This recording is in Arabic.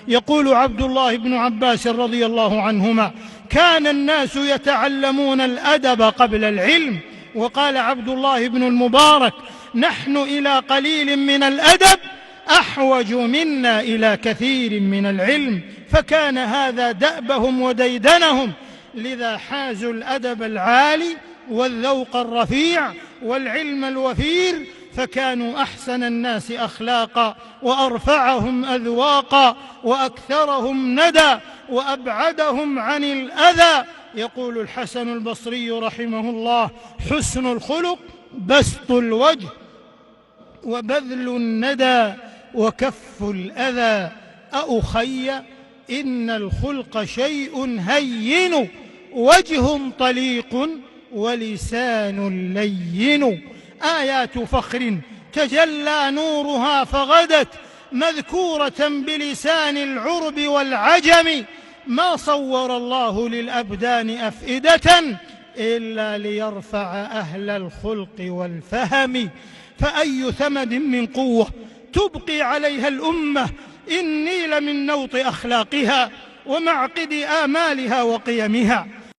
يقول عبد الله بن عباس رضي الله عنهما: كان الناس يتعلمون الأدب قبل العلم. وقال عبد الله بن المبارك: نحن إلى قليل من الأدب أحوج منا إلى كثير من العلم. فكان هذا دأبهم وديدنهم، لذا حازوا الأدب العالي والذوق الرفيع والعلم الوفير، فكانوا أحسن الناس أخلاقا وأرفعهم أذواقا وأكثرهم ندى وأبعدهم عن الأذى. يقول الحسن البصري رحمه الله: حسن الخلق بسط الوجه وبذل الندى وكف الأذى. أخي إن الخلق شيء هين، وجه طليق ولسان لين. آيات فخر تجلى نورها فغدت مذكورة بلسان العرب والعجم. ما صور الله للأبدان أفئدة إلا ليرفع أهل الخلق والفهم. فأي ثمد من قوة تبقي عليها الأمة إن نيل من نوط أخلاقها ومعقد آمالها وقيمها.